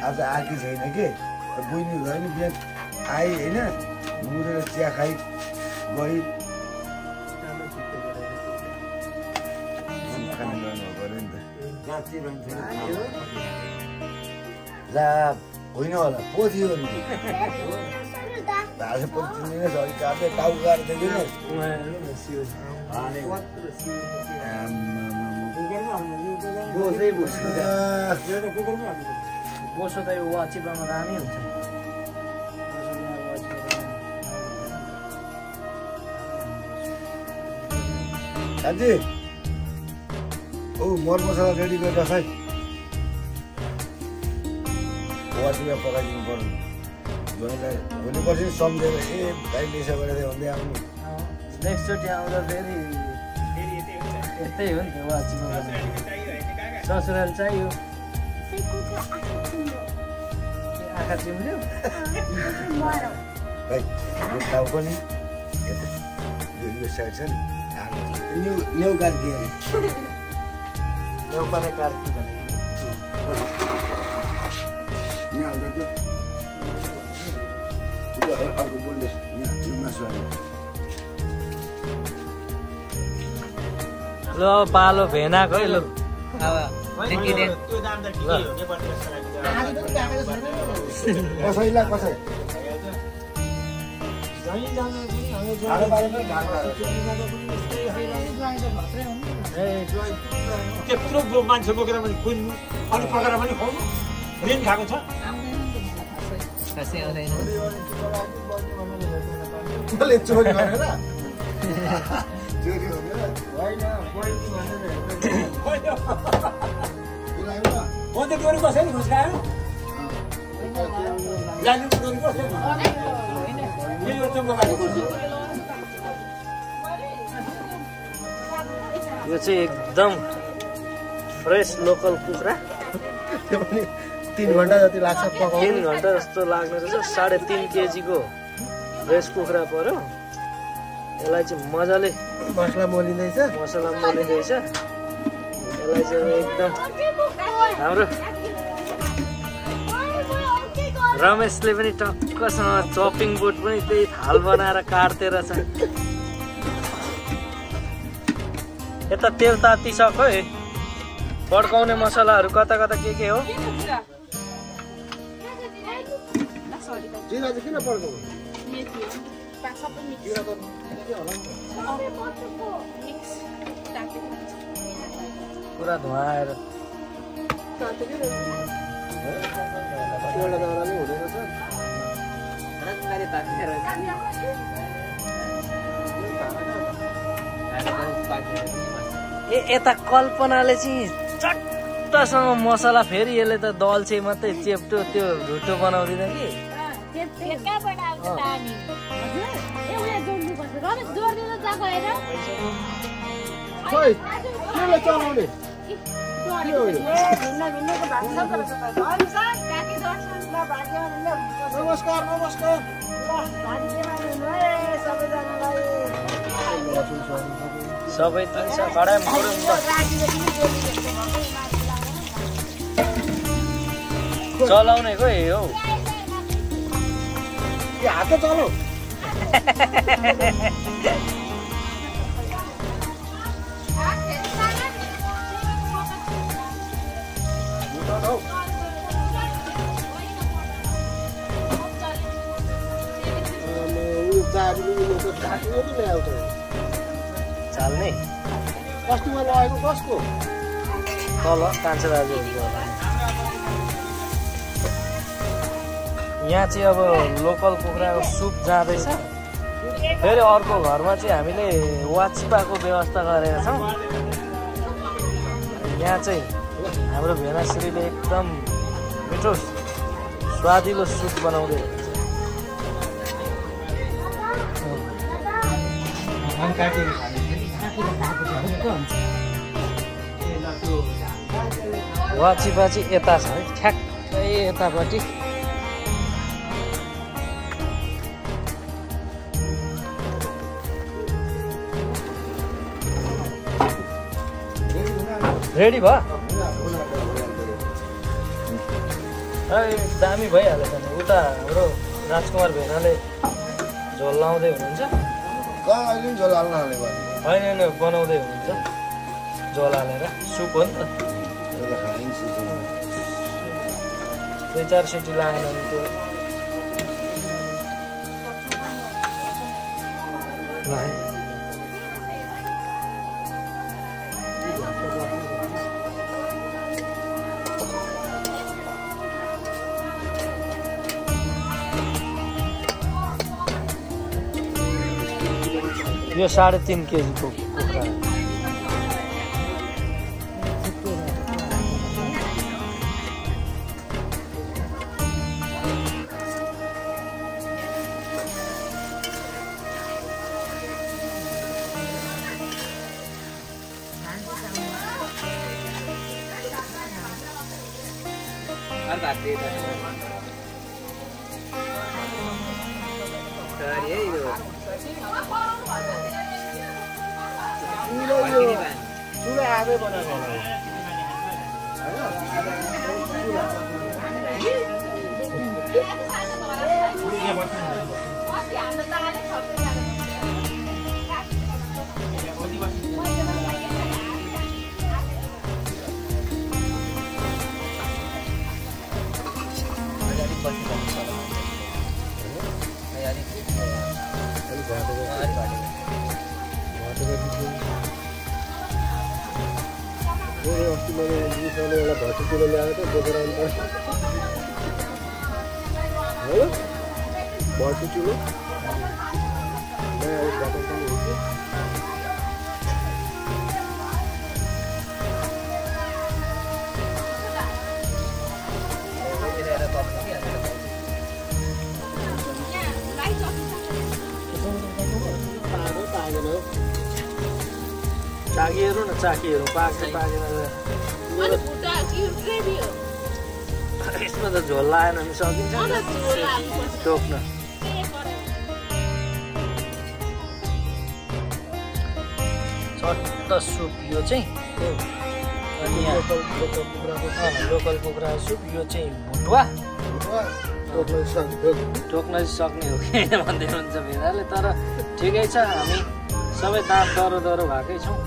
आज आएकी छैन के बुझ्नु भयो नि बिहान आइ होइन मुरेर चिया खाइ गई ला होइन होला पोथ्यो नि भाषा पोथ्ने सरी काट्दै टाउको काट्दै किन बोसो त यो वाचिपामा दामी हुन्छ साथी मर मसला रेडी गरेर खै वाचिपा पकाइदिनु पर्यो जोइलाई भोलि पर्सि सम्झेर भाइ लिसा गरेर भन्दै आउनु नेक्स्टचोटि आउँदा फेरि यस्तै हो नि त वाचिपा ससुराल चाहियो आँखा चिम्ल्यो भाइ यो टाउ पनि यो साइड छ नि न्यु कार्की एउटाले कार्की अर्को बोल्दै यहाँ मासु ल पालो भेनाको है ल कसैलाई कसै त्यत्रो मान्छे बोकेर पनि कुहिनु अलिक पकाएर पनि खुवाउनु ऋण खाएको छ चोरी गरेर म त डोरी कसैले घुस खायो यो चाहिँ एकदम फ्रेस लोकल कुखुरा त्यो पनि 3 घण्टा जति लाग्छ पकाउनु 3 घण्टा जस्तो लाग्ने रहेछ 3.5 केजीको फ्रेस कुखुरा पर्यो यसलाई चाहिँ मजाले मसला मोलिँदैछ यसलाई चाहिँ एकदम हाम्रो रमेशले पनि टक्कसँग चपिङ बोर्ड पनि त्यही थाल बनाएर काट्दै रहेछ यता तेल तातिसक्यो है पड्काउने मसलाहरू कता कता के हो जिरा चाहिँ किन पड्काउनु पुरा धुवाएर यता कल्पनाले चाहिँ चट्टसँग मसला फेरि यसले त दल्छे मात्रै चेप्टो त्यो ढुटो बनाउँदैन कि नमस्कार नमस्कार सबै खडा चलाउने खोइ हौ हात चलाऊ चाल्ने कस्टमर लगाएको कसको तल कान्छा दाजुहरूको होला यहाँ चाहिँ अब लोकल कुखुराको सुप जाँदैछ फेरि अर्को घरमा चाहिँ हामीले वाचिपाको व्यवस्था गरेका छौँ यहाँ चाहिँ हाम्रो भेनाश्रीले एकदम मिठो स्वादिलो सुप बनाउँदै वाचिपा चाहिँ यता छ है ठ्याक्कै यतापट्टि रेडी भयो दामी भइहालेछ नि उता हाम्रो राजकुमार भेनाले झोल लाउँदै हुनुहुन्छ अहिले पनि झोल हाल्न हालेको होइन बनाउँदै हुनुहुन्छ झोल हालेर सुप हो नि त दुई चार सिटी लागेन भने त्यो यो 3.5 केजीको कुखुरा भट्टीतिर ल्याएर बोकेर आउनु पर्छ हो भट्टी चुलो चाकीहरू न चाकीहरू पाक्छ पाकेर यसमा त झोल लाएन भने सकिन्छ टोक्न चट्ट सुप यो चाहिँ अनि लोकल कुखुरा सुप यो चाहिँ भुटुवा टोक्न सक्ने हो कि भन्दै हुन्छ भेनाले तर ठिकै छ हामी सबै दाँत दह्रो दह्रो भएकै छौँ